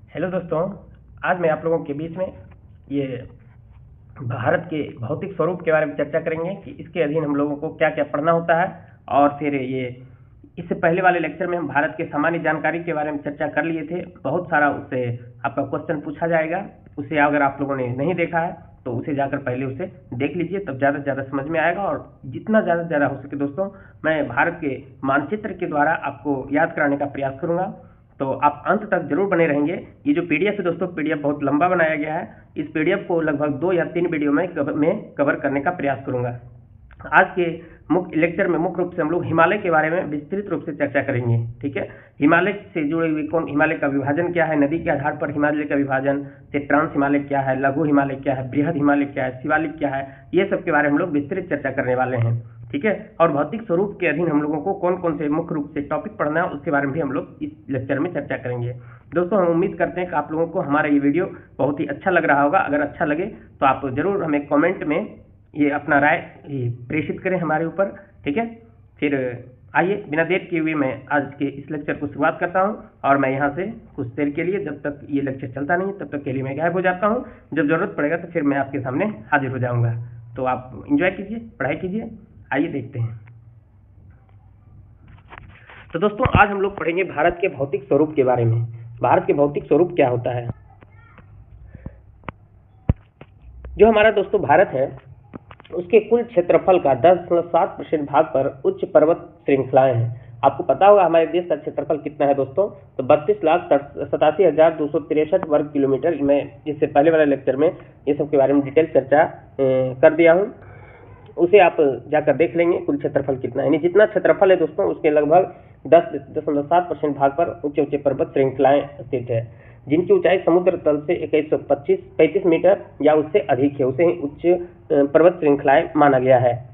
Hello दोस्तों, आज मैं आप लोगों के बीच में ये भारत के भौतिक स्वरूप के बारे में चर्चा करेंगे कि इसके अधीन हम लोगों को क्या क्या पढ़ना होता है। और फिर ये इससे पहले वाले लेक्चर में हम भारत के सामान्य जानकारी के बारे में चर्चा कर लिए थे। बहुत सारा उससे आपका क्वेश्चन पूछा जाएगा, उसे अगर आप लोगों ने नहीं देखा है तो उसे जाकर पहले उसे देख लीजिए, तब ज़्यादा से ज़्यादा समझ में आएगा। और जितना ज़्यादा से ज़्यादा हो सके दोस्तों, मैं भारत के मानचित्र के द्वारा आपको याद कराने का प्रयास करूँगा, तो आप अंत तक जरूर बने रहेंगे। ये जो पीडीएफ है दोस्तों, पीडीएफ बहुत लंबा बनाया गया है। इस पीडीएफ को लगभग 2 या 3 वीडियो में कवर करने का प्रयास करूंगा। आज के मुख्य लेक्चर में मुख्य रूप से हम लोग हिमालय के बारे में विस्तृत रूप से चर्चा करेंगे। ठीक है, हिमालय से जुड़े हुए हिमालय का विभाजन क्या है, नदी के आधार पर हिमालय का विभाजन से ट्रांस हिमालय क्या है, लघु हिमालय क्या है, बृहद हिमालय क्या है, शिवालिक क्या है, ये सब के बारे में हम लोग विस्तृत चर्चा करने वाले हैं। ठीक है, और भौतिक स्वरूप के अधीन हम लोगों को कौन कौन से मुख्य रूप से टॉपिक पढ़ना है उसके बारे में भी हम लोग इस लेक्चर में चर्चा करेंगे। दोस्तों, हम उम्मीद करते हैं कि आप लोगों को हमारा ये वीडियो बहुत ही अच्छा लग रहा होगा। अगर अच्छा लगे तो आप जरूर हमें कमेंट में ये अपना राय प्रेषित करें हमारे ऊपर। ठीक है, फिर आइए बिना देर किए हुए मैं आज के इस लेक्चर को शुरुआत करता हूं। और मैं यहाँ से कुछ देर के लिए, जब तक ये लेक्चर चलता नहीं तब तक के लिए मैं गायब हो जाता हूँ। जब जरूरत पड़ेगा तो फिर मैं आपके सामने हाजिर हो जाऊँगा। तो आप इंजॉय कीजिए, पढ़ाई कीजिए। आइए देखते हैं। तो दोस्तों, आज हम लोग पढ़ेंगे भारत के भौतिक स्वरूप के बारे में। भारत के भौतिक स्वरूप क्या होता है। जो हमारा दोस्तों भारत है, उसके कुल क्षेत्रफल का 10.7% भाग पर उच्च पर्वत श्रृंखलाएं हैं। आपको पता होगा हमारे देश का क्षेत्रफल कितना है दोस्तों, तो 32,87,263 वर्ग किलोमीटर। मैं इससे पहले वाले लेक्चर में ये सब के बारे में डिटेल चर्चा कर दिया हूँ, उसे आप जाकर देख लेंगे कुल क्षेत्रफल कितना है। यानी जितना क्षेत्रफल है दोस्तों, उसके लगभग 10.7% भाग पर ऊंचे ऊंचे पर्वत श्रृंखलाएं स्थित है, जिनकी ऊंचाई समुद्र तल से 2135 मीटर या उससे अधिक है, उसे उच्च पर्वत श्रृंखलाएं माना गया है।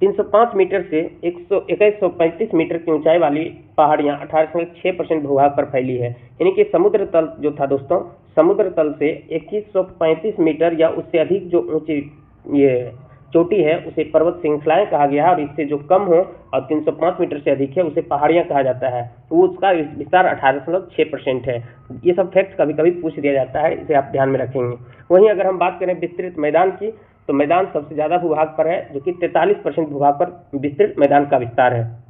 305 मीटर से 2135 मीटर की ऊंचाई वाली पहाड़ियां 18.6% भूभाग पर फैली है। यानी कि समुद्र तल जो था दोस्तों, समुद्र तल से 2135 मीटर या उससे अधिक जो ऊंची ये चोटी है उसे पर्वत श्रृंखलाएं कहा गया है। और इससे जो कम हो और 305 मीटर से अधिक है उसे पहाड़ियां कहा जाता है। वो उसका विस्तार 18.6% है। ये सब फैक्ट कभी कभी पूछ दिया जाता है, इसे आप ध्यान में रखेंगे। वहीं अगर हम बात करें विस्तृत मैदान की, तो मैदान सबसे ज्यादा भूभाग पर है, जो कि 43% भूभाग पर विस्तृत मैदान का विस्तार है।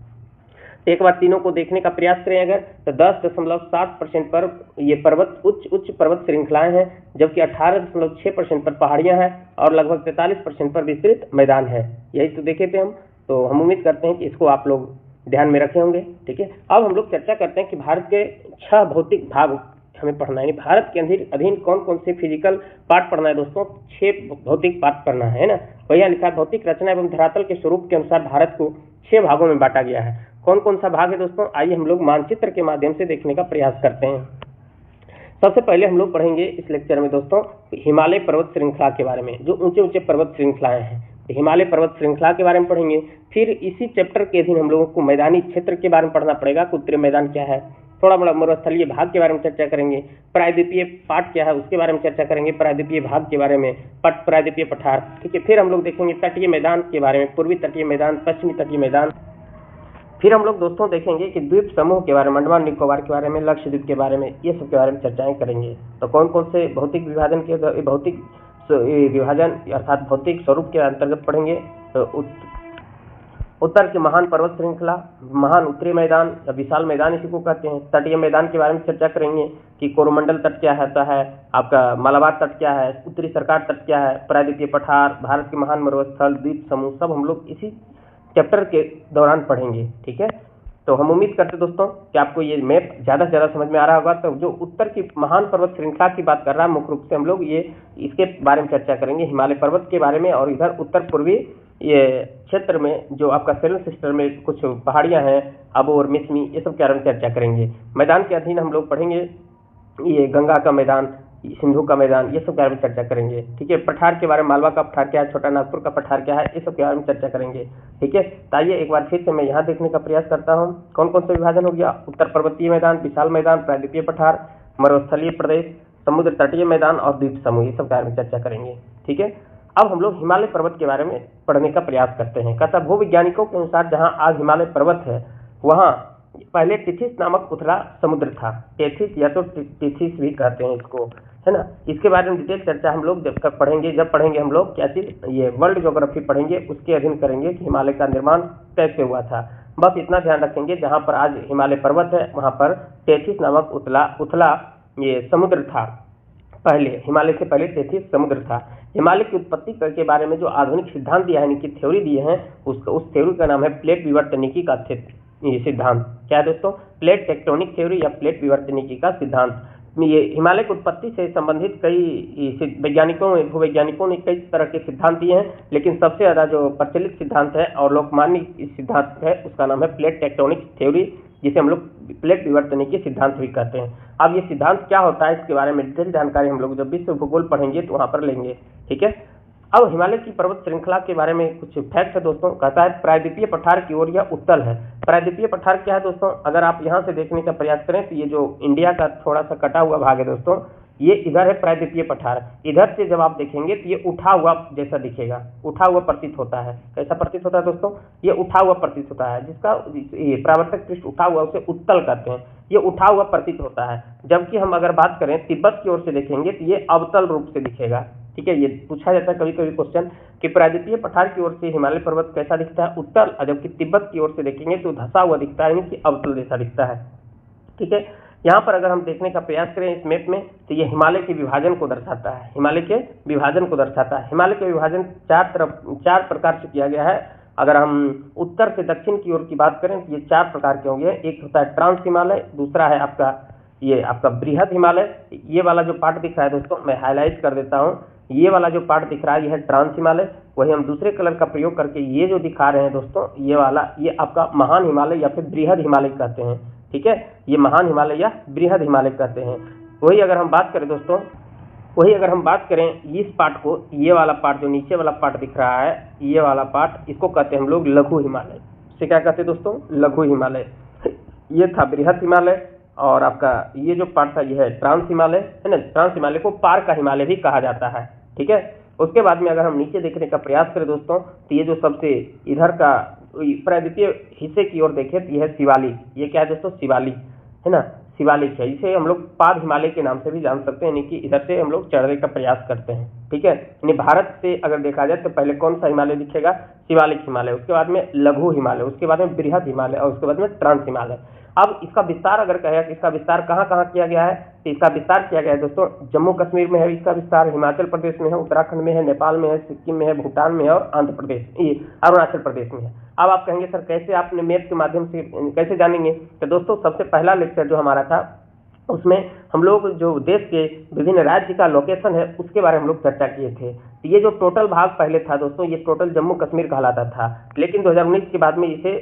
एक बार तीनों को देखने का प्रयास करें अगर, तो 10.7% पर ये पर्वत उच्च पर्वत श्रृंखलाएं हैं, जबकि 18.6% पर पहाड़ियां हैं और लगभग 43% पर विस्तृत मैदान है। यही तो देखे थे हम। तो हम उम्मीद करते हैं कि इसको आप लोग ध्यान में रखे होंगे। ठीक है, अब हम लोग चर्चा करते हैं कि भारत के 6 भौतिक भाग हमें पढ़ना है। भारत के अधीन कौन कौन से फिजिकल पार्ट पढ़ना है दोस्तों, 6 भौतिक पार्ट पढ़ना है ना। वही लिखा है, भौतिक रचना एवं धरातल के स्वरूप के अनुसार भारत को 6 भागों में बांटा गया है। कौन कौन सा भाग है दोस्तों, आइए हम लोग मानचित्र के माध्यम से देखने का प्रयास करते हैं। सबसे पहले हम लोग पढ़ेंगे इस लेक्चर में दोस्तों हिमालय पर्वत श्रृंखला के बारे में। जो ऊंचे ऊंचे पर्वत श्रृंखलाएं हैं, तो हिमालय पर्वत श्रृंखला के बारे में पढ़ेंगे। फिर इसी चैप्टर के अधीन हम लोगों को मैदानी क्षेत्र के बारे में पढ़ना पड़ेगा, उत्तरी मैदान क्या है, थोड़ा बड़ा मरुस्थलीय भाग के बारे में चर्चा करेंगे। प्रायद्वीपीय पाट क्या है उसके बारे में चर्चा करेंगे, प्रायद्वीपीय भाग के बारे में, प्रायद्वीपीय पठार। ठीक है, फिर हम लोग देखेंगे तटीय मैदान के बारे में, पूर्वी तटीय मैदान, पश्चिमी तटीय मैदान। फिर हम लोग दोस्तों देखेंगे कि द्वीप समूह के बारे में, अंडमान निकोबार के बारे में, लक्षद्वीप के बारे में, ये सब के बारे में चर्चाएं करेंगे। तो कौन कौन से भौतिक विभाजन के भौतिक विभाजन अर्थात भौतिक स्वरूप के अंतर्गत पढ़ेंगे। तो उत्तर के महान पर्वत श्रृंखला, महान उत्तरी मैदान या विशाल मैदान इसी को कहते हैं। तटीय मैदान के बारे में चर्चा करेंगे कि कोरोमंडल तट क्या होता है, आपका मालाबार तट क्या है, उत्तरी सरकार तट क्या है, प्रायद्वीपीय पठार, भारत के महान मरुस्थल, द्वीप समूह, सब हम लोग इसी चैप्टर के दौरान पढ़ेंगे। ठीक है, तो हम उम्मीद करते दोस्तों कि आपको ये मैप ज़्यादा से ज़्यादा समझ में आ रहा होगा। तो जो उत्तर की महान पर्वत श्रृंखला की बात कर रहा है, मुख्य रूप से हम लोग ये इसके बारे में चर्चा करेंगे, हिमालय पर्वत के बारे में। और इधर उत्तर पूर्वी ये क्षेत्र में जो आपका सेवन सिस्टर में कुछ पहाड़ियाँ हैं, अबोर, मिसमी, ये सब के बारे में चर्चा करेंगे। मैदान के अधीन हम लोग पढ़ेंगे ये गंगा का मैदान, सिंधु का मैदान, ये सब के बारे में चर्चा करेंगे। ठीक है, पठार के बारे में, मालवा का पठार क्या है, छोटा नागपुर का पठार क्या है, ये सब के बारे में चर्चा करेंगे। ठीक है, तो आइए एक बार फिर से मैं यहाँ देखने का प्रयास करता हूँ कौन कौन सा विभाजन हो गया। उत्तर पर्वतीय मैदान, विशाल मैदान, प्रायद्वीपीय पठार, मरुस्थलीय प्रदेश, समुद्र तटीय मैदान और द्वीप समूह, ये सब के बारे में चर्चा करेंगे। ठीक है, अब हम लोग हिमालय पर्वत के बारे में पढ़ने का प्रयास करते हैं। कहता भूविज्ञानिकों के अनुसार जहाँ आज हिमालय पर्वत है, वहाँ पहले टिथिस नामक उथला समुद्र था। टेथिस या तो टिथिस भी कहते हैं इसको, है ना। इसके बारे में डिटेल चर्चा हम लोग जब पढ़ेंगे हम लोग क्या चीज, ये वर्ल्ड ज्योग्राफी पढ़ेंगे, उसके अधीन करेंगे कि हिमालय का निर्माण कैसे हुआ था। बस इतना ध्यान रखेंगे, जहाँ पर आज हिमालय पर्वत है वहाँ पर टेथिस नामक उथला ये समुद्र था। पहले हिमालय से पहले टेथिस समुद्र था। हिमालय की उत्पत्ति के बारे में जो आधुनिक सिद्धांत दिया है, इनकी थ्योरी दी है, उस थ्योरी का नाम है प्लेट विवर्तनिकी का सिद्धांत। क्या है दोस्तों, प्लेट टेक्टोनिक थ्योरी या प्लेट विवर्तनिकी का सिद्धांत। ये हिमालय की उत्पत्ति से संबंधित कई भूवैज्ञानिकों ने कई तरह के सिद्धांत दिए हैं, लेकिन सबसे ज्यादा जो प्रचलित सिद्धांत है और लोकमान्य सिद्धांत है उसका नाम है प्लेट टेक्टोनिक थ्योरी, जिसे हम लोग प्लेट विवर्तनिकी सिद्धांत भी कहते हैं। अब ये सिद्धांत क्या होता है, इसके बारे में डिटेल जानकारी हम लोग जब विश्व भूगोल पढ़ेंगे तो वहां पर लेंगे, ठीक है। अब हिमालय की पर्वत श्रृंखला के बारे में कुछ फैक्ट है दोस्तों। कहता है प्रायद्वीपीय पठार की ओर यह उत्तल है। प्रायद्वीपीय पठार क्या है दोस्तों, अगर आप यहाँ से देखने का प्रयास करें तो ये जो इंडिया का थोड़ा सा कटा हुआ भाग है दोस्तों, ये इधर है प्रायद्वीपीय पठार। इधर से जब आप देखेंगे तो ये उठा हुआ जैसा दिखेगा, उठा हुआ प्रतीत होता है। कैसा प्रतीत होता है दोस्तों, ये उठा हुआ प्रतीत होता है, जिसका परावर्तक पृष्ठ उठा हुआ उसे उत्तल कहते हैं। ये उठा हुआ प्रतीत होता है। जबकि हम अगर बात करें तिब्बत की ओर से देखेंगे तो ये अवतल रूप से दिखेगा, ठीक है। ये पूछा जाता है कभी कभी क्वेश्चन कि प्रायद्वीपीय पठार की ओर से हिमालय पर्वत कैसा दिखता है, उत्तल, जबकि तिब्बत की ओर से देखेंगे तो धंसा हुआ दिखता है, यानी कि अवतल जैसा दिखता है, ठीक है। यहाँ पर अगर हम देखने का प्रयास करें इस मैप में तो ये हिमालय के विभाजन को दर्शाता है, हिमालय के विभाजन को दर्शाता है। हिमालय के विभाजन चार प्रकार से किया गया है। अगर हम उत्तर से दक्षिण की ओर की बात करें तो ये 4 प्रकार के होंगे। एक होता है ट्रांस हिमालय, दूसरा है आपका बृहद हिमालय। ये वाला जो पार्ट दिख रहा है दोस्तों, मैं हाईलाइट कर देता हूँ, ये वाला जो पार्ट दिख रहा है ये है ट्रांस हिमालय। वही हम दूसरे कलर का प्रयोग करके ये जो दिखा रहे हैं दोस्तों, ये वाला ये आपका महान हिमालय या फिर बृहद हिमालय कहते हैं, ठीक है। ये महान हिमालय या बृहद हिमालय कहते हैं। वही अगर हम बात करें दोस्तों, इस पार्ट को, ये वाला पार्ट जो नीचे वाला पार्ट दिख रहा है, ये वाला पार्ट, इसको कहते हैं हम लोग लघु हिमालय। इसे क्या कहते हैं दोस्तों, लघु हिमालय। ये था बृहद हिमालय और आपका ये जो पार्ट था ये है ट्रांस हिमालय, है ना। ट्रांस हिमालय को पार का हिमालय भी कहा जाता है, ठीक है। उसके बाद में अगर हम नीचे देखने का प्रयास करें दोस्तों तो ये जो सबसे इधर का प्रायद्वीपीय हिस्से की ओर देखें तो यह है शिवालिक। ये क्या है दोस्तों, शिवालिक, है ना, शिवालिक है। इसे हम लोग पाद हिमालय के नाम से भी जान सकते हैं, यानी कि इधर से हम लोग चढ़ने का प्रयास करते हैं, ठीक है। यानी भारत से अगर देखा जाए तो पहले कौन सा हिमालय दिखेगा, शिवालिक हिमालय, उसके बाद में लघु हिमालय, उसके बाद में बृहद हिमालय और उसके बाद में ट्रांस हिमालय। अब इसका विस्तार अगर कहें कि इसका विस्तार कहाँ कहाँ किया गया है, तो इसका विस्तार किया गया है दोस्तों जम्मू कश्मीर में है इसका विस्तार, हिमाचल प्रदेश में है, उत्तराखंड में है, नेपाल में है, सिक्किम में है, भूटान में है और आंध्र प्रदेश, ये अरुणाचल प्रदेश में है। अब आप कहेंगे सर कैसे आपने मैप के माध्यम से कैसे जानेंगे, तो दोस्तों सबसे पहला लेक्चर जो हमारा था उसमें हम लोग जो देश के विभिन्न राज्य का लोकेशन है उसके बारे में हम लोग चर्चा किए थे। तो ये जो टोटल भाग पहले था दोस्तों, ये टोटल जम्मू कश्मीर कहलाता था, लेकिन 2019 के बाद में इसे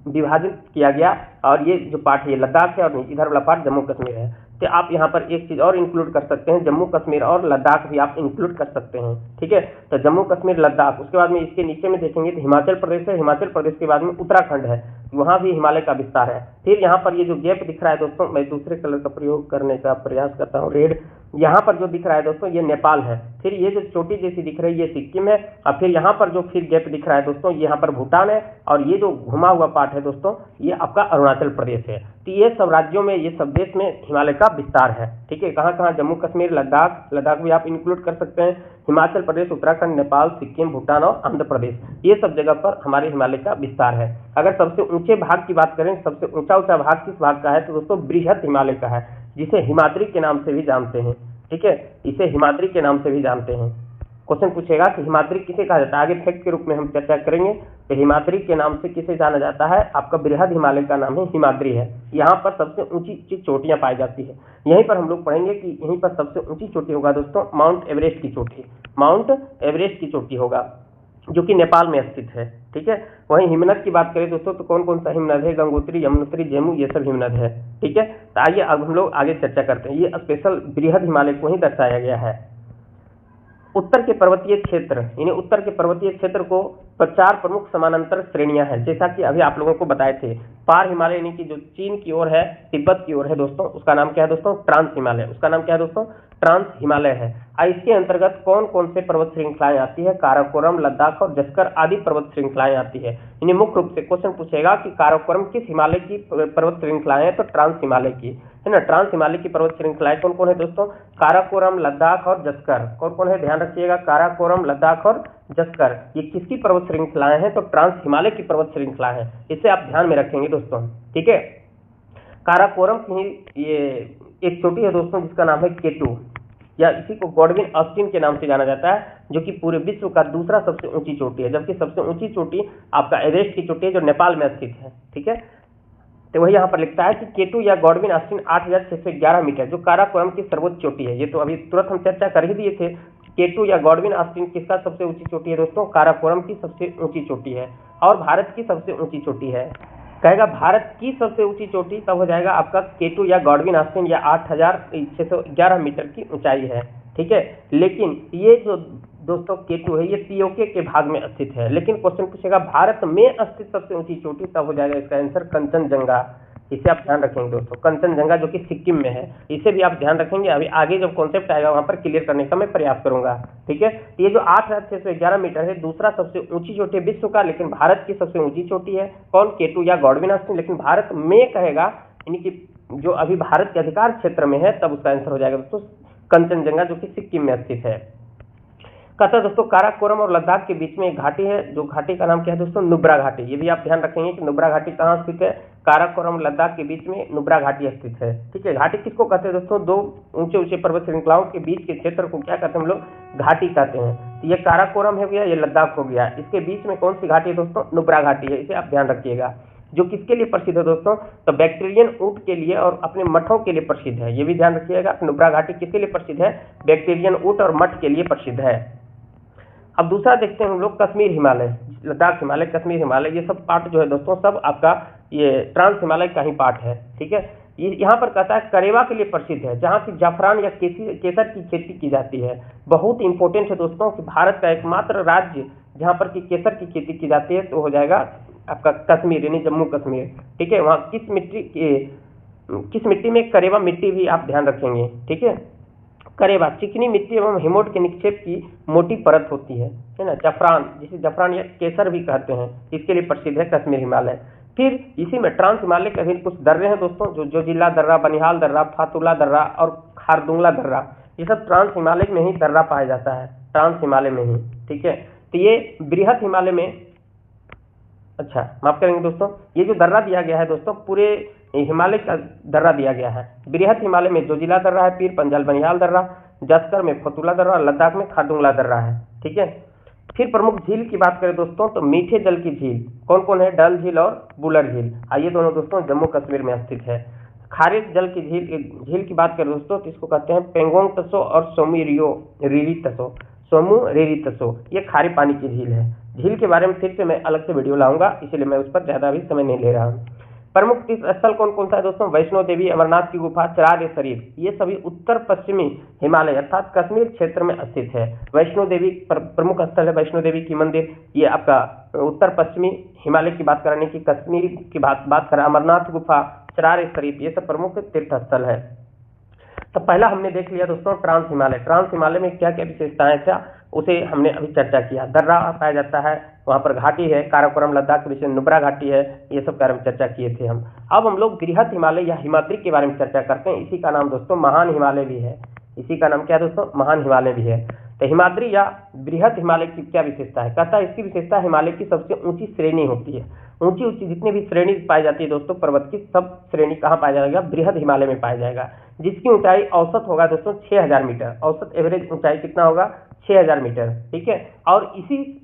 विभाजित किया गया और ये जो पार्ट है लद्दाख है और इधर वाला पार्ट जम्मू कश्मीर है। तो आप यहाँ पर एक चीज और इंक्लूड कर सकते हैं, जम्मू कश्मीर और लद्दाख भी आप इंक्लूड कर सकते हैं, ठीक है। तो जम्मू कश्मीर लद्दाख, उसके बाद में इसके नीचे में देखेंगे तो हिमाचल प्रदेश है, हिमाचल प्रदेश के बाद में उत्तराखंड है, वहां भी हिमालय का विस्तार है। फिर यहाँ पर ये जो गैप दिख रहा है दोस्तों, मैं दूसरे कलर का प्रयोग करने का प्रयास करता हूँ, रेड, यहाँ पर जो दिख रहा है दोस्तों ये नेपाल है। फिर ये जो चोटी जैसी दिख रही है ये सिक्किम है और फिर यहाँ पर जो फिर गैप दिख रहा है दोस्तों यहाँ पर भूटान है और ये जो घुमा हुआ पार्ट है दोस्तों ये आपका अरुणाचल प्रदेश है। तो ये सब राज्यों में, ये सब देश में हिमालय का विस्तार है, ठीक है। कहाँ कहाँ, जम्मू कश्मीर, लद्दाख भी आप इंक्लूड कर सकते हैं, हिमाचल प्रदेश, उत्तराखंड, नेपाल, सिक्किम, भूटान और आंध्र प्रदेश, ये सब जगह पर हमारे हिमालय का विस्तार है। अगर सबसे ऊंचे भाग की बात करें, सबसे ऊंचा भाग किस भाग का है, तो दोस्तों बृहद हिमालय का है, जिसे हिमाद्री के नाम से भी जानते हैं, ठीक है। इसे हिमाद्री के नाम से भी जानते हैं। क्वेश्चन पूछेगा कि हिमाद्री किसे कहा जाता है, आगे फैक्ट के रूप में हम चर्चा करेंगे। तो हिमाद्री के नाम से किसे जाना जाता है, आपका बृहद हिमालय का नाम है हिमाद्री है। यहाँ पर सबसे ऊंची चोटियां पाई जाती है। यहीं पर हम लोग पढ़ेंगे कि यहीं पर सबसे ऊंची चोटी होगा दोस्तों माउंट एवरेस्ट की चोटी, माउंट एवरेस्ट की चोटी होगा जो कि नेपाल में स्थित है, ठीक है। वहीं हिमनद की बात करें दोस्तों तो कौन कौन सा हिमनद है, गंगोत्री, यमुनोत्री, जेमू, ये सब हिमनद है, ठीक है। तो आइए अब हम लोग आगे चर्चा करते हैं। ये स्पेशल बृहद हिमालय को ही दर्शाया गया है। उत्तर के पर्वतीय क्षेत्र, यानी उत्तर के पर्वतीय क्षेत्र को चार प्रमुख समानांतर श्रेणियां हैं, जैसा कि अभी आप लोगों को बताए थे। पार हिमालय यानी कि जो चीन की ओर है, तिब्बत की ओर है दोस्तों, उसका नाम क्या है दोस्तों? ट्रांस हिमालय। उसका नाम क्या है दोस्तों? ट्रांस हिमालय है। इसके अंतर्गत कौन कौन से पर्वत श्रृंखलाएं आती है? काराकोरम, लद्दाख और जस्कर आदि पर्वत श्रृंखलाएं आती है। इन्हें मुख्य रूप से क्वेश्चन पूछेगा कि काराकोरम किस हिमालय की पर्वत श्रृंखलाएं है? तो ट्रांस हिमालय की है ना। ट्रांस हिमालय की पर्वत श्रृंखलाएं कौन कौन है दोस्तों? काराकोरम, लद्दाख और जस्कर। कौन कौन है? ध्यान रखिएगा, काराकोरम, लद्दाख और जस्कर। ये किसकी पर्वत श्रृंखलाएं हैं? तो ट्रांस हिमालय की पर्वत श्रृंखला है। इसे आप ध्यान में रखेंगे दोस्तों, ठीक है। काराकोरम की ये एक चोटी है दोस्तों, जिसका नाम है केटू, या इसी को गॉडविन ऑस्टिन के नाम से जाना जाता है, जो कि पूरे विश्व का दूसरा सबसे ऊंची चोटी है। जबकि सबसे ऊंची चोटी आपका एवरेस्ट की चोटी है, जो नेपाल में स्थित है, ठीक है। तो वही यहाँ पर लिखता है कि केटू या गॉडविन ऑस्टिन 8611 मीटर, जो काराकोरम की सर्वोच्च चोटी है। ये तो अभी तुरंत हम चर्चा कर ही दिए थे। केटू या गॉडविन ऑस्टिन किसका सबसे ऊंची चोटी है दोस्तों? काराकोरम की सबसे ऊंची चोटी है। और भारत की सबसे ऊंची चोटी है, कहेगा भारत की सबसे ऊंची चोटी, तब हो जाएगा आपका केटू या गॉडविन ऑस्टिन, या 8611 मीटर की ऊंचाई है, ठीक है। लेकिन ये जो दोस्तों केटू है, ये पीओके के भाग में स्थित है। लेकिन क्वेश्चन पूछेगा भारत में स्थित सबसे ऊंची चोटी, तब हो जाएगा इसका आंसर कंचनजंगा। इसे आप ध्यान रखेंगे दोस्तों, कंचनजंगा, जो कि सिक्किम में है। इसे भी आप ध्यान रखेंगे, अभी आगे जब कॉन्सेप्ट आएगा वहां पर क्लियर करने का मैं प्रयास करूंगा, ठीक है। ये जो 8611 मीटर है, दूसरा सबसे ऊंची चोटी है विश्व का, लेकिन भारत की सबसे ऊंची चोटी है कौन? केटू या गॉडविन ऑस्टिन। लेकिन भारत में कहेगा, यानी कि जो अभी भारत के अधिकार क्षेत्र में है, तब उसका आंसर हो जाएगा दोस्तों कंचनजंगा, जो कि सिक्किम में स्थित है। कहता है दोस्तों काराकोरम और लद्दाख के बीच में एक घाटी है, जो घाटी का नाम क्या है दोस्तों? नुब्रा घाटी। ये भी आप ध्यान रखेंगे कि नुब्रा घाटी कहाँ स्थित है? काराकोरम लद्दाख के बीच में नुब्रा घाटी स्थित है, ठीक है। घाटी किसको कहते हैं दोस्तों? दो ऊंचे ऊंचे पर्वत श्रृंखलाओं के बीच के क्षेत्र को क्या कहते हैं हम लोग? घाटी कहते हैं। तो ये काराकोरम हो गया, ये लद्दाख हो गया। इसके बीच में कौन सी घाटी है दोस्तों? नुब्रा घाटी है। इसे आप ध्यान रखिएगा, जो किसके लिए प्रसिद्ध है दोस्तों? तो बैक्टीरियन ऊंट के लिए और अपने मठों के लिए प्रसिद्ध है। ये भी ध्यान रखिएगा, नुब्रा घाटी किसके लिए प्रसिद्ध है? बैक्टीरियन ऊंट और मठ के लिए प्रसिद्ध है। अब दूसरा देखते हैं हम लोग कश्मीर हिमालय, लद्दाख हिमालय, कश्मीर हिमालय। ये सब पार्ट जो है दोस्तों, सब आपका ये ट्रांस हिमालय का ही पार्ट है, ठीक है। ये यहाँ पर कहता है करेवा के लिए प्रसिद्ध है, जहाँ की जाफरान या केसर की खेती की जाती है। बहुत इंपॉर्टेंट है दोस्तों कि भारत का एकमात्र राज्य जहाँ पर की केसर की खेती की जाती है, तो हो जाएगा आपका कश्मीर, यानी जम्मू कश्मीर, ठीक है। वहाँ किस मिट्टी में? करेवा मिट्टी भी आप ध्यान रखेंगे, ठीक है। करेवा चिकनी मिट्टी एवं हिमोट के निक्षेप की मोटी परत होती है ना। जफरान, जिसे जफरान या केसर भी कहते हैं, इसके लिए प्रसिद्ध है कश्मीर हिमालय। फिर इसी में ट्रांस हिमालय के भी कुछ दर्रे हैं दोस्तों, जो जिला दर्रा, बनिहाल दर्रा, फातुला दर्रा और खारदुंगला दर्रा, ये सब ट्रांस हिमालय में ही दर्रा पाया जाता है, ट्रांस हिमालय में ही, ठीक है। तो ये बृहत हिमालय में, अच्छा माफ करेंगे दोस्तों, ये जो दर्रा दिया गया है दोस्तों, पूरे हिमालय का दर्रा दिया गया है। बृहत हिमालय में जो जिला दर्रा है, पीर पंजाल बनिहाल दर्रा, जस्कर में फतुला दर्रा, लद्दाख में खारदुंगला दर्रा है, ठीक है। फिर प्रमुख झील की बात करें दोस्तों, तो मीठे जल की झील कौन कौन है? डल झील और बुलर झील। ये दोनों दोस्तों जम्मू कश्मीर में स्थित है। खारे जल की झील की बात करें दोस्तों, तो इसको कहते हैं पेंगोंग तसो और सोमू रेरी तसो, सोमू रेरी तसो। ये खारे पानी की झील है। झील के बारे में फिर से मैं अलग से वीडियो लाऊंगा, इसलिए मैं उस पर ज्यादा भी समय नहीं ले रहा हूँ। प्रमुख तीर्थ स्थल कौन कौन सा है दोस्तों? वैष्णो देवी, अमरनाथ की गुफा, चरार-ए-शरीफ, ये सभी उत्तर पश्चिमी हिमालय अर्थात कश्मीर क्षेत्र में स्थित है। वैष्णो देवी प्रमुख स्थल है, वैष्णो देवी की मंदिर, ये आपका उत्तर पश्चिमी हिमालय की बात कराने की, कश्मीर की बात करें, अमरनाथ गुफा, चरार-ए-शरीफ, ये सब प्रमुख तीर्थ स्थल है। तो पहला हमने देख लिया दोस्तों ट्रांस हिमालय। ट्रांस हिमालय में क्या क्या विशेषताएं था उसे हमने अभी चर्चा किया। दर्रा पाया जाता है, वहां पर घाटी है, काराकोरम लद्दाख के विषय नुब्रा घाटी है, ये सब बारे में चर्चा किए थे हम। अब हम लोग बृहत हिमालय या हिमाद्री के बारे में चर्चा करते हैं। इसी का नाम दोस्तों महान हिमालय भी है। इसी का नाम क्या है दोस्तों? महान हिमालय भी है। तो हिमाद्री या बृहत हिमालय की क्या विशेषता है? कहता है इसकी विशेषता हिमालय की सबसे ऊंची श्रेणी होती है। ऊंची ऊंची जितनी भी श्रेणी पाई जाती है दोस्तों पर्वत की, सब श्रेणी कहाँ पाया जाएगा? बृहत हिमालय में पाया जाएगा, जिसकी ऊंचाई औसत होगा दोस्तों 6000 मीटर। औसत एवरेज ऊंचाई कितना होगा? 6000 मीटर, ठीक है। और इसी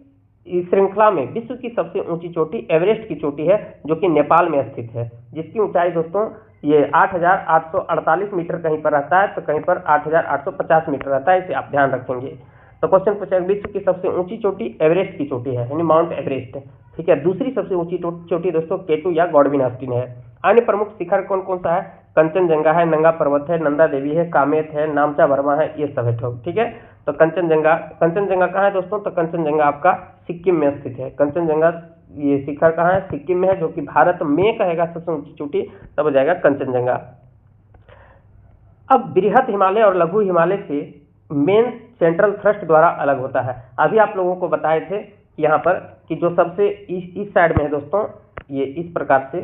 श्रृंखला में विश्व की सबसे ऊंची चोटी एवरेस्ट की चोटी है, जो कि नेपाल में स्थित है, जिसकी ऊंचाई दोस्तों ये 8848 मीटर कहीं पर रहता है, तो कहीं पर 8850 मीटर रहता है। इसे आप ध्यान रखेंगे। तो क्वेश्चन पूछेगा विश्व की सबसे ऊंची चोटी एवरेस्ट की चोटी है, यानी माउंट एवरेस्ट, ठीक है। दूसरी सबसे ऊंची चोटी दोस्तों केटू या गॉडविन ऑस्टिन है। अन्य प्रमुख शिखर कौन कौन सा है? कंचनजंगा है, नंगा पर्वत है, नंदा देवी है, कामेत है, नामचा वर्मा है, ये सब है, ठीक है। तो कंचनजंगा कहाँ है दोस्तों? तो कंचनजंगा आपका सिक्किम में स्थित है। कंचनजंगा ये शिखर कहाँ है? सिक्किम में है, जो कि भारत में कहेगा सबसे ऊंची चोटी तब हो जाएगा कंचनजंगा। अब बृहद हिमालय और लघु हिमालय से मेन सेंट्रल थ्रस्ट द्वारा अलग होता है। अभी आप लोगों को बताए थे यहाँ पर कि जो सबसे इस साइड में है दोस्तों, ये इस प्रकार से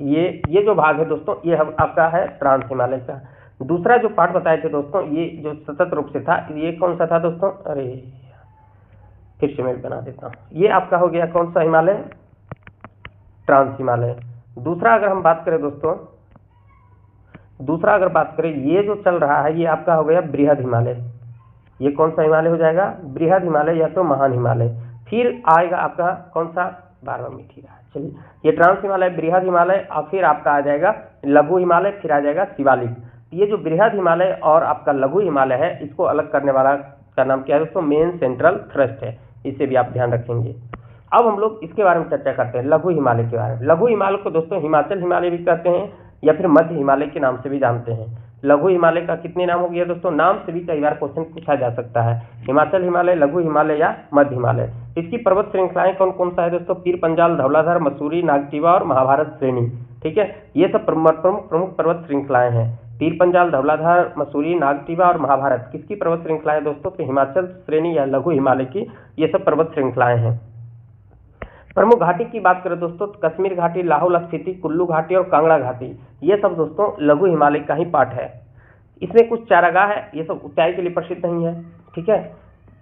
ये जो भाग है दोस्तों, ये आपका है ट्रांस हिमालय का। दूसरा जो पार्ट बताए थे दोस्तों, ये जो सतत रूप से था, ये कौन सा था दोस्तों? अरे फिर से मैं बना देता हूँ। ये आपका हो गया कौन सा हिमालय? ट्रांस हिमालय। दूसरा अगर हम बात करें दोस्तों, ये जो चल रहा है, ये आपका हो गया बृहद हिमालय। ये कौन सा हिमालय हो जाएगा? बृहद हिमालय या तो महान हिमालय। फिर आएगा आपका कौन सा? 12वां मिट ही रहा है। चलिए, ये ट्रांस हिमालय, बृहद हिमालय और फिर आपका आ जाएगा लघु हिमालय, फिर आ जाएगा शिवालिक। ये जो बृहद हिमालय और आपका लघु हिमालय है, इसको अलग करने वाला का नाम क्या है दोस्तों? मेन सेंट्रल थ्रस्ट है। इसे भी आप ध्यान रखेंगे। अब हम लोग इसके बारे में चर्चा करते हैं, लघु हिमालय के बारे में। लघु हिमालय को दोस्तों हिमाचल हिमालय भी कहते हैं या फिर मध्य हिमालय के नाम से भी जानते हैं। लघु हिमालय का कितने नाम हो गया दोस्तों? नाम से भी कई बार क्वेश्चन पूछा जा सकता है। हिमाचल हिमालय, लघु हिमालय या मध्य हिमालय। इसकी पर्वत श्रृंखलाएं कौन कौन सा है दोस्तों? पीर पंजाल, धौलाधर, मसूरी, नागटिवा और महाभारत श्रेणी। ठीक है, ये सब प्रमुख पर्वत श्रृंखलाएं हैं। पीर पंजाल, धौलाधर, मसूरी, नागटिवा और महाभारत किसकी पर्वत श्रृंखलाएं दोस्तों? तो हिमाचल श्रेणी या लघु हिमालय की ये सब पर्वत श्रृंखलाएं हैं। प्रमुख घाटी की बात करें दोस्तों, तो कश्मीर घाटी, लाहौल स्फीति, कुल्लू घाटी और कांगड़ा घाटी, ये सब दोस्तों लघु हिमालय का ही पार्ट है। इसमें कुछ चारागाह है, ये सब ऊंचाई के लिए प्रसिद्ध नहीं है। ठीक है,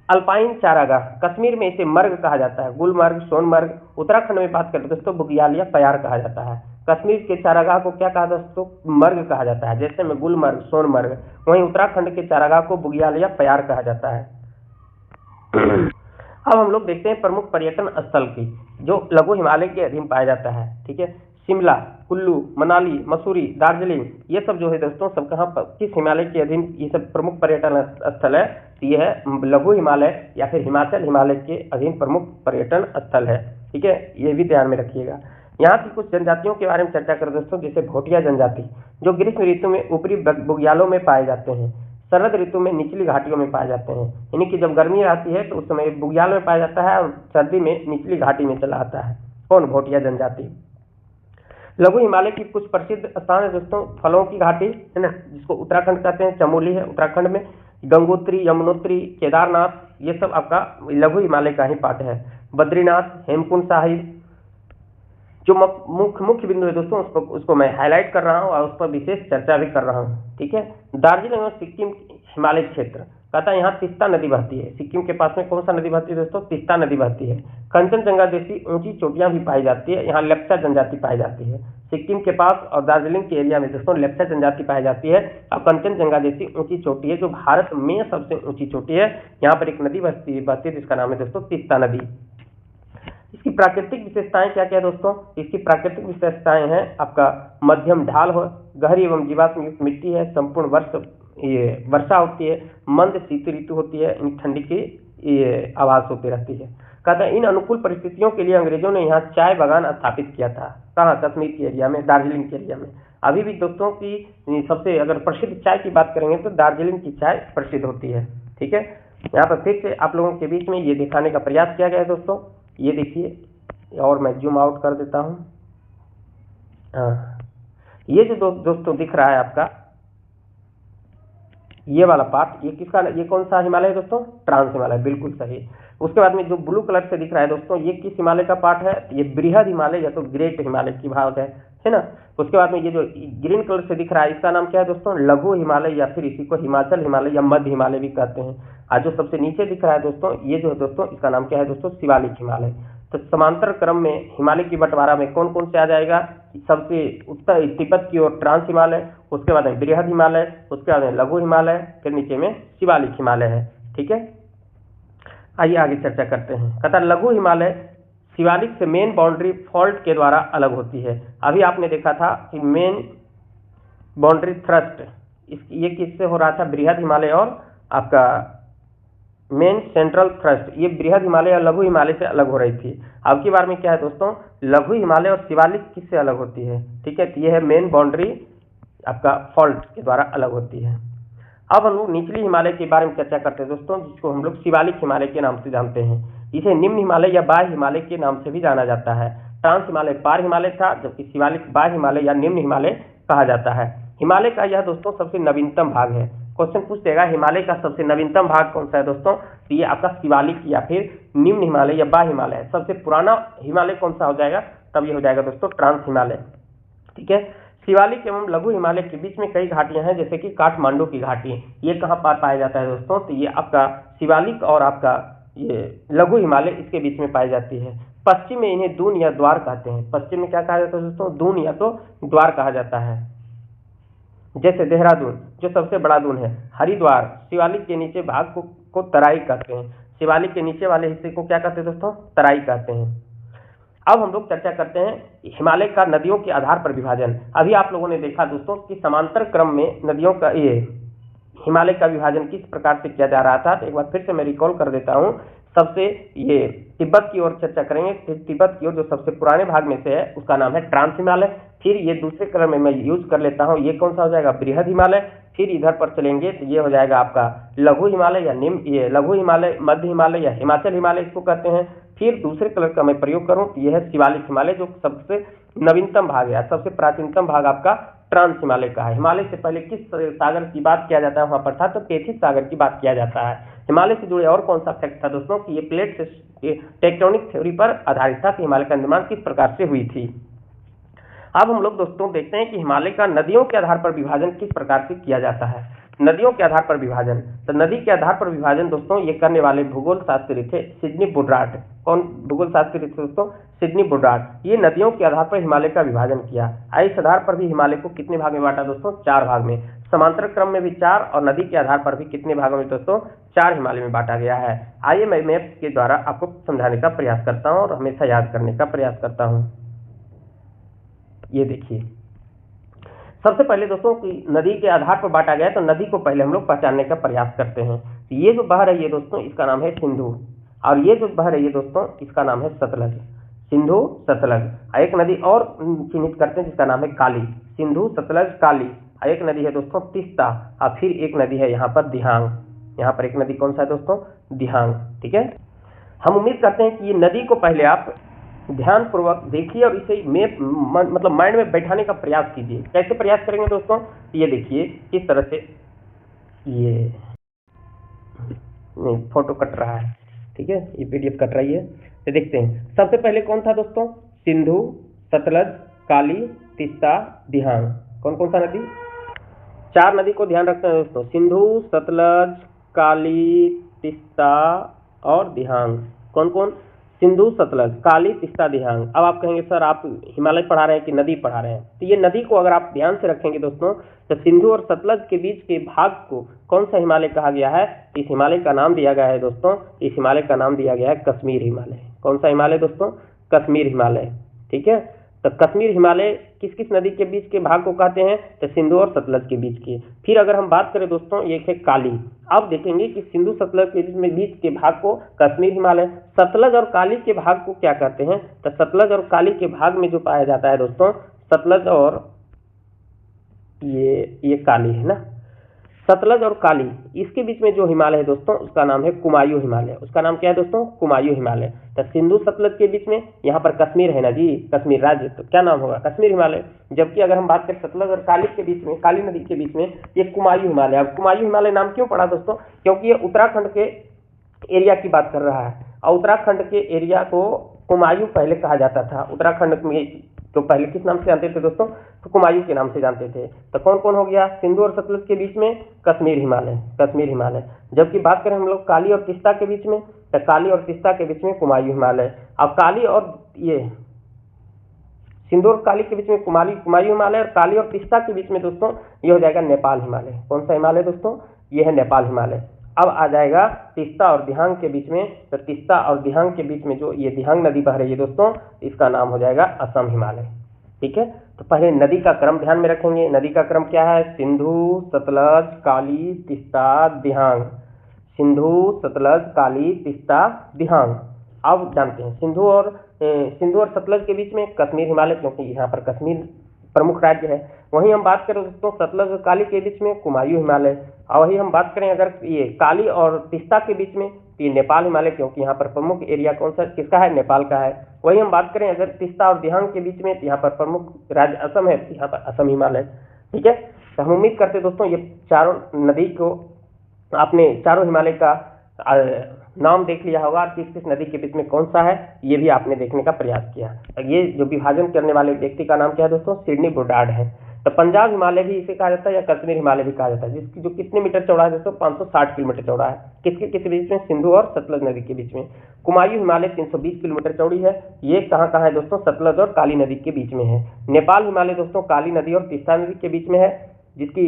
अल्पाइन चारागाह, कश्मीर में इसे मर्ग कहा जाता है, गुलमर्ग, सोनमर्ग। उत्तराखंड में बात करें दोस्तों, बुग्याल या प्यार कहा जाता है। कश्मीर के चारागाह को क्या कहा दोस्तों? मर्ग कहा जाता है। जैसे में गुलमर्ग, सोनमर्ग, वहीं उत्तराखंड के चारागाह को बुग्याल या प्यार कहा जाता है। अब हम लोग देखते हैं प्रमुख पर्यटन स्थल की, जो लघु हिमालय के अधीन पाया जाता है। ठीक है, शिमला, कुल्लू, मनाली, मसूरी, दार्जिलिंग, ये सब जो है दोस्तों सब कहाँ किस हिमालय के अधीन ये सब प्रमुख पर्यटन स्थल है? ये है लघु हिमालय या फिर हिमाचल हिमालय के अधीन प्रमुख पर्यटन स्थल है। ठीक है, ये भी ध्यान में रखिएगा। यहाँ की कुछ जनजातियों के बारे में चर्चा करें दोस्तों, जैसे भोटिया जनजाति, जो ग्रीष्म ऋतु में ऊपरी बुग्यालों में पाए जाते हैं, शरद ऋतु में निचली घाटियों में पाए जाते हैं। यानी कि जब गर्मी आती है तो उस समय बुग्याल में पाया जाता है और सर्दी में निचली घाटी में चला आता है। कौन? भोटिया जनजाति। लघु हिमालय की कुछ प्रसिद्ध स्थान है दोस्तों, फलों की घाटी है ना, जिसको उत्तराखंड कहते हैं, चमोली है उत्तराखंड में, गंगोत्री, यमुनोत्री, केदारनाथ, ये सब आपका लघु हिमालय का ही पार्ट है। बद्रीनाथ, हेमकुंड साहिब, जो मुख्य बिंदु है दोस्तों उसको मैं हाईलाइट कर रहा हूँ और उस पर विशेष चर्चा भी कर रहा हूँ। ठीक है, दार्जिलिंग और सिक्किम हिमालय क्षेत्र, कहता है यहाँ तीस्ता नदी बहती है। सिक्किम के पास में कौन सा नदी बहती है दोस्तों? तीस्ता नदी बहती है। कंचनजंगा जैसी ऊंची चोटियां भी पाई जाती है। यहाँ लेप्चा जनजाति पाई जाती है। सिक्किम के पास और दार्जिलिंग के एरिया में दोस्तों लेप्चा जनजाति पाई जाती है। और कंचनजंगा जैसी ऊंची चोटी है, जो भारत में सबसे ऊंची चोटी है, यहाँ पर एक नदी बहती है जिसका नाम है दोस्तों तीस्ता नदी। इसकी प्राकृतिक विशेषताएं क्या क्या है दोस्तों? इसकी प्राकृतिक विशेषताएं हैं आपका मध्यम ढाल हो, गहरी एवं जीवाश्म युक्त मिट्टी है, संपूर्ण वर्षा होती है, मंद शीत ऋतु होती है, ठंडी की आवाज होती रहती है। कहते हैं इन अनुकूल परिस्थितियों के लिए अंग्रेजों ने यहाँ चाय बागान स्थापित किया था। कहाँ? कश्मीर के एरिया में, दार्जिलिंग के एरिया में। अभी भी दोस्तों की सबसे अगर प्रसिद्ध चाय की बात करेंगे तो दार्जिलिंग की चाय प्रसिद्ध होती है। ठीक है, यहाँ पर फिर से आप लोगों के बीच में ये दिखाने का प्रयास किया गया है दोस्तों। ये देखिए, और मैं जूम आउट कर देता हूँ। हाँ, ये जो दोस्तों दिख रहा है आपका ये वाला पार्ट, ये किसका? ये कौन सा हिमालय है दोस्तों? ट्रांस हिमालय, बिल्कुल सही। उसके बाद में जो ब्लू कलर से दिख रहा है दोस्तों, ये किस हिमालय का पार्ट है? ये बृहद हिमालय या तो ग्रेट हिमालय की भाग है ना। उसके बाद में ये जो ग्रीन कलर से दिख रहा है, इसका नाम क्या है दोस्तों? लघु हिमालय या फिर इसी को हिमाचल हिमालय या मध्य हिमालय भी कहते हैं। आज जो सबसे नीचे दिख रहा है दोस्तों, ये जो है दोस्तों इसका नाम क्या है दोस्तों? शिवालिक हिमालय। तो समांतर क्रम में हिमालय की बंटवारा में कौन कौन से आ जाएगा? सबसे उत्तर तिब्बत की ओर ट्रांस हिमालय, उसके बाद में बृहद हिमालय, उसके बाद में लघु हिमालय, फिर नीचे में शिवालिक हिमालय है। ठीक है, आइए आगे चर्चा करते हैं। कहता लघु हिमालय शिवालिक से मेन बाउंड्री फॉल्ट के द्वारा अलग होती है। अभी आपने देखा था कि मेन बाउंड्री थ्रस्ट ये किससे हो रहा था? बृहद हिमालय और आपका मेन सेंट्रल थ्रस्ट, ये बृहद हिमालय और लघु हिमालय से अलग हो रही थी। अब की बार में क्या है दोस्तों? लघु हिमालय और शिवालिक किससे अलग होती है? ठीक है, तो ये है मेन बाउंड्री आपका फॉल्ट के द्वारा अलग होती है। अब हम लोग निचली हिमालय के बारे में चर्चा करते हैं दोस्तों, जिसको हम लोग शिवालिक हिमालय के नाम से जानते हैं। इसे निम्न हिमालय या बाह्य हिमालय के नाम से भी जाना जाता है। ट्रांस हिमालय पार हिमालय था, जबकि शिवालिक बाह्य हिमालय या निम्न हिमालय कहा जाता है। हिमालय का यह दोस्तों सबसे नवीनतम भाग है। क्वेश्चन पूछ देगा हिमालय का सबसे नवीनतम भाग कौन सा है दोस्तों, तो ये आपका शिवालिक या फिर निम्न हिमालय या बाह्य हिमालय है। सबसे पुराना हिमालय कौन सा हो जाएगा, तब ये हो जाएगा दोस्तों ट्रांस हिमालय। ठीक है, शिवालिक एवं लघु हिमालय के बीच में कई घाटियां हैं, जैसे कि काठमांडू की घाटी। ये कहाँ पर पाया जाता है दोस्तों, तो ये आपका शिवालिक और आपका ये लघु हिमालय इसके बीच में पाई जाती है। पश्चिम में इन्हें दून या द्वार कहते हैं। पश्चिम में क्या कहा जाता है दोस्तों, दून या तो द्वार कहा जाता है। जैसे देहरादून जो सबसे बड़ा दून है, हरिद्वार शिवालिक के नीचे भाग को तराई कहते हैं। शिवालिक के नीचे वाले हिस्से को क्या कहते हैं दोस्तों, तराई कहते हैं। अब हम लोग चर्चा करते हैं हिमालय का नदियों के आधार पर विभाजन। अभी आप लोगों ने देखा दोस्तों कि समांतर क्रम में नदियों का ये हिमालय का विभाजन किस प्रकार से किया जा रहा था, तो एक बार फिर से मैं रिकॉल कर देता हूं। सबसे ये तिब्बत की ओर चर्चा करेंगे। तिब्बत की ओर जो सबसे पुराने भाग में से है उसका नाम है ट्रांस हिमालय। फिर ये दूसरे क्रम में मैं यूज कर लेता हूँ, ये कौन सा हो जाएगा, बृहद हिमालय। फिर इधर पर चलेंगे तो ये हो जाएगा आपका लघु हिमालय या निम्न, ये लघु हिमालय, मध्य हिमालय या हिमाचल हिमालय इसको कहते हैं। फिर दूसरे कलर का मैं प्रयोग करूं तो यह है शिवालिक हिमालय, जो सबसे नवीनतम भाग है, सबसे प्राचीनतम भाग आपका ट्रांस हिमालय का है। हिमालय से पहले किस सागर की बात किया जाता है वहां पर था, तो तेथिस सागर की बात किया जाता है। हिमालय से जुड़े और कौन सा फैक्ट था दोस्तों, कि ये प्लेट टेक्टोनिक थ्योरी पर आधारित था कि हिमालय का निर्माण किस प्रकार से हुई थी। अब हम लोग दोस्तों देखते हैं कि हिमालय का नदियों के आधार पर विभाजन किस प्रकार से किया जाता है। नदियों के आधार पर विभाजन, तो नदी के आधार पर विभाजन दोस्तों ये करने वाले भूगोल शास्त्री थे सिडनी बुड्राट। कौन भूगोल शास्त्री थे दोस्तों, सिडनी बुड्राट। ये नदियों के आधार पर हिमालय का विभाजन किया। इस आधार पर भी हिमालय को कितने भाग में बांटा दोस्तों, 4 भाग में। समांतर क्रम में भी 4 और नदी के आधार पर भी कितने भागों में दोस्तों, 4 हिमालय में बांटा गया है। आइए मैं मैप के द्वारा आपको समझाने का प्रयास करता हूँ और हमेशा याद करने का प्रयास करता हूँ। ये देखिए, सबसे पहले दोस्तों कि नदी के आधार पर बांटा गया, तो नदी को पहले हम लोग पहचानने का प्रयास करते हैं। ये जो बह रही है दोस्तों इसका नाम है सिंधु, और ये जो बह रही है दोस्तों इसका नाम है सतलज। सिंधु सतलज। एक नदी और चिन्हित करते हैं जिसका नाम है काली। सिंधु सतलज काली। एक नदी है दोस्तों तीस्ता, और फिर एक नदी है यहाँ पर दिहांग। यहाँ पर एक नदी कौन सा है दोस्तों, दिहांग। ठीक है, हम उम्मीद करते हैं कि ये नदी को पहले आप ध्यान पूर्वक देखिए और इसे मतलब माइंड में बैठाने का प्रयास कीजिए। कैसे प्रयास करेंगे दोस्तों, ये देखिए किस तरह से, ये नहीं फोटो कट रहा है, ठीक है, ये पीडीएफ कट रही है, तो देखते हैं। सबसे पहले कौन था दोस्तों, सिंधु सतलज काली तीस्ता दिहांग। कौन कौन सा नदी, 4 नदी को ध्यान रखते हैं दोस्तों, सिंधु सतलज काली तीस्ता और दिहांग। कौन कौन, सिंधु सतलज काली तीस्ता दिहांग। अब आप कहेंगे सर आप हिमालय पढ़ा रहे हैं कि नदी पढ़ा रहे हैं, तो ये नदी को अगर आप ध्यान से रखेंगे दोस्तों, तो सिंधु और सतलज के बीच के भाग को कौन सा हिमालय कहा गया है, इस हिमालय का नाम दिया गया है दोस्तों, इस हिमालय का नाम दिया गया है कश्मीर हिमालय। कौन सा हिमालय दोस्तों, कश्मीर हिमालय। ठीक है, तो कश्मीर हिमालय किस किस नदी के बीच के भाग को कहते हैं, तो सिंधु और सतलज के बीच के। फिर अगर हम बात करें दोस्तों, ये है काली। अब देखेंगे कि सिंधु सतलज के बीच के भाग को कश्मीर हिमालय, सतलज और काली के भाग को क्या कहते हैं, तो सतलज और काली के भाग में जो पाया जाता है दोस्तों, सतलज और ये काली है ना, सतलज और काली, इसके बीच में जो हिमालय है दोस्तों उसका नाम है कुमायूं हिमालय। उसका नाम क्या है दोस्तों, कुमायूं हिमालय। तो सिंधु सतलज के बीच में यहाँ पर कश्मीर है ना जी, कश्मीर राज्य, तो क्या नाम होगा, कश्मीर हिमालय। जबकि अगर हम बात करें सतलज और काली के बीच में, काली नदी के बीच में, ये कुमायूं हिमालय। अब कुमायूं हिमालय नाम क्यों पड़ा दोस्तों, क्योंकि ये उत्तराखंड के एरिया की बात कर रहा है, और उत्तराखंड के एरिया को कुमायूं पहले कहा जाता था। उत्तराखंड में तो पहले किस नाम से जानते थे दोस्तों, तो कुमायूं के नाम से जानते थे। तो कौन कौन हो गया, सिंधु और सतलज के बीच में कश्मीर हिमालय, कश्मीर हिमालय। जबकि बात करें हम लोग काली और तीस्ता के बीच में, तो काली और तीस्ता के बीच में कुमायूं हिमालय। अब काली और ये सिंधु और काली के बीच में कुमायूं हिमालय, और काली और तीस्ता के बीच में दोस्तों ये हो जाएगा नेपाल हिमालय। कौन सा हिमालय दोस्तों, ये है नेपाल हिमालय। अब आ जाएगा तीस्ता और दिहांग के बीच में, तो तीस्ता और दिहांग के बीच में जो ये दिहांग नदी बह रही है दोस्तों, इसका नाम हो जाएगा असम हिमालय। ठीक है, तो पहले नदी का क्रम ध्यान में रखेंगे। नदी का क्रम क्या है, सिंधु सतलज काली तीस्ता दिहांग, सिंधु सतलज काली तीस्ता दिहांग। अब जानते हैं सिंधु और सतलज के बीच में कश्मीर हिमालय, क्योंकि यहाँ पर कश्मीर प्रमुख राज्य है। वहीं हम बात करें दोस्तों सतलज और काली के बीच में कुमायूं हिमालय, और वहीं हम बात करें अगर ये काली और तीस्ता के बीच में तो ये नेपाल हिमालय, क्योंकि यहाँ पर प्रमुख एरिया कौन सा किसका है, नेपाल का है। वहीं हम बात करें अगर तीस्ता और दिहांग के बीच में तो यहाँ पर प्रमुख राज्य असम है, यहाँ पर असम हिमालय। ठीक है, तो हम उम्मीद करते हैं दोस्तों ये चारों नदी को आपने चारों हिमालय का नाम देख लिया होगा, किस किस नदी के बीच में कौन सा है ये भी आपने देखने का प्रयास किया। ये जो विभाजन करने वाले व्यक्ति का नाम क्या है दोस्तों, सिडनी ब्रोडार्ड है। तो पंजाब हिमालय भी इसे कहा जाता है या कश्मीर हिमालय भी कहा जाता है, जिसकी जो कितने मीटर चौड़ा है दोस्तों, 560 किलोमीटर चौड़ा है। किसके किस बीच में, सिंधु और सतलज नदी के बीच में। कुमायूं हिमालय 320 किलोमीटर चौड़ी है, ये कहाँ है दोस्तों, सतलज और काली नदी के बीच में है। नेपाल हिमालय दोस्तों काली नदी और तीस्ता नदी के बीच में है, जिसकी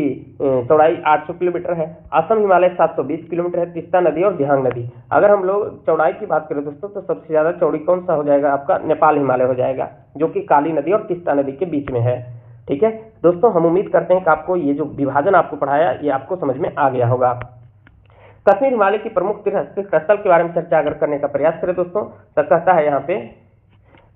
चौड़ाई 800 किलोमीटर है। असम हिमालय 720 किलोमीटर है, तीस्ता नदी और दिहांग नदी। अगर हम लोग चौड़ाई की बात करें दोस्तों तो सबसे ज्यादा चौड़ी कौन सा हो जाएगा आपका, नेपाल हिमालय हो जाएगा, जो कि काली नदी और तीस्ता नदी के बीच में है। ठीक है दोस्तों, हम उम्मीद करते हैं कि आपको ये जो विभाजन आपको पढ़ाया ये आपको समझ में आ गया होगा। कश्मीर हिमालय की प्रमुख तीर्थस्थल के बारे में चर्चा अगर करने का प्रयास करें दोस्तों तो कहता है यहाँ पे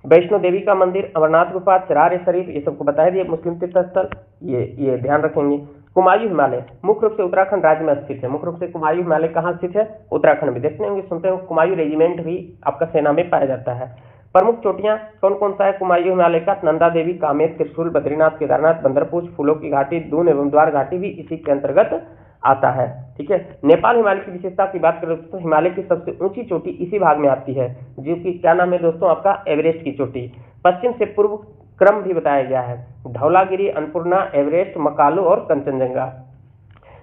वैष्णो देवी का मंदिर, अमरनाथ गुफा, चरार शरीफ, ये सबको बताया दिए मुस्लिम तीर्थस्थल, ये ध्यान रखेंगे। कुमायूं हिमालय मुख्य रूप से उत्तराखंड राज्य में स्थित है। मुख्य रूप से कुमायूं हिमालय कहाँ स्थित है, उत्तराखंड में। देखते होंगे सुनते हो कुमायूं रेजिमेंट भी आपका सेना में पाया जाता है। प्रमुख चोटियां कौन कौन सा है कुमायूं हिमालय का, नंदा देवी, कामेर, त्रिशूल, बद्रीनाथ, केदारनाथ, बंदरपूछ, फूलों की घाटी, दून एवं द्वार घाटी भी इसी के अंतर्गत आता है। ठीक है, नेपाल हिमालय की विशेषता की बात करें तो हिमालय की सबसे ऊंची चोटी इसी भाग में आती है, जो कि क्या नाम है दोस्तों आपका, एवरेस्ट की चोटी। पश्चिम से पूर्व क्रम भी बताया गया है, धौलागिरी, अन्नपूर्णा, एवरेस्ट, मकालू और कंचनजंगा।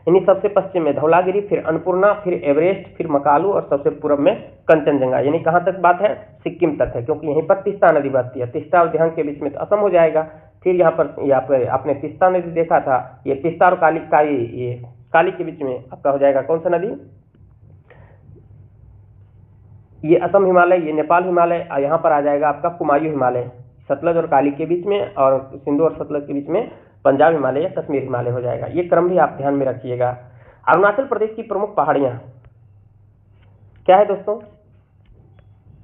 इन्हीं सबसे पश्चिम में धौलागिरी, फिर अन्नपूर्णा, फिर एवरेस्ट, फिर मकालू और सबसे पूर्व में कंचनजंगा। यानी कहाँ तक बात है, सिक्किम तक है, क्योंकि यहीं पर तीस्ता नदी बहती है। तीस्ता और दिहांग के बीच में तो असम हो जाएगा। फिर यहाँ पर आपने तीस्ता नदी देखा था, ये तीस्ता और काली के बीच में आपका हो जाएगा कौन सा नदी, ये असम हिमालय, ये नेपाल हिमालय, यहाँ पर आ जाएगा आपका कुमायूं हिमालय, सतलज और काली के बीच में, और सिंधु और सतलज के बीच में पंजाब हिमालय या कश्मीर हिमालय हो जाएगा। ये क्रम भी आप ध्यान में रखिएगा। अरुणाचल प्रदेश की प्रमुख पहाड़ियां क्या है दोस्तों,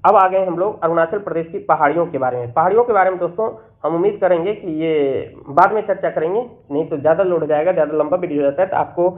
अब आ गए हम लोग अरुणाचल प्रदेश की पहाड़ियों के बारे में। पहाड़ियों के बारे में दोस्तों हम उम्मीद करेंगे कि ये बाद में चर्चा करेंगे, नहीं तो ज़्यादा लोड हो जाएगा, ज़्यादा लंबा वीडियो हो जाता है तो आपको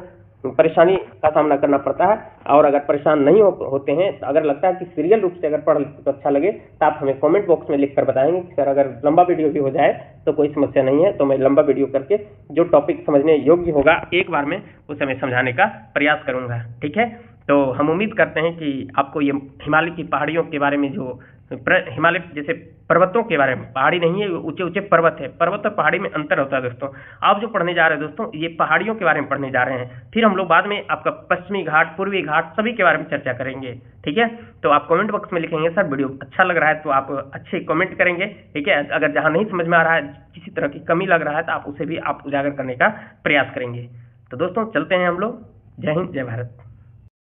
परेशानी का सामना करना पड़ता है। और अगर परेशान नहीं होते हैं तो अगर लगता है कि सीरियल रूप से अगर पढ़ तो अच्छा लगे तो आप हमें कमेंट बॉक्स में लिख कर बताएंगे कि सर अगर लंबा वीडियो भी हो जाए तो कोई समस्या नहीं है, तो मैं लंबा वीडियो करके जो टॉपिक समझने योग्य होगा एक बार में उसे मैं समझाने का प्रयास करूंगा। ठीक है, तो हम उम्मीद करते हैं कि आपको ये हिमालय की पहाड़ियों के बारे में, जो हिमालय जैसे पर्वतों के बारे में, पहाड़ी नहीं है, ऊंचे ऊंचे पर्वत है, पर्वत और पहाड़ी में अंतर होता है दोस्तों। आप जो पढ़ने जा रहे हैं दोस्तों ये पहाड़ियों के बारे में पढ़ने जा रहे हैं। फिर हम लोग बाद में आपका पश्चिमी घाट, पूर्वी घाट सभी के बारे में चर्चा करेंगे। ठीक है, तो आप कमेंट बॉक्स में लिखेंगे सर वीडियो अच्छा लग रहा है तो आप अच्छे कमेंट करेंगे। ठीक है, अगर जहाँ नहीं समझ में आ रहा है, किसी तरह की कमी लग रहा है तो आप उसे भी आप उजागर करने का प्रयास करेंगे। तो दोस्तों चलते हैं हम लोग। जय हिंद, जय भारत।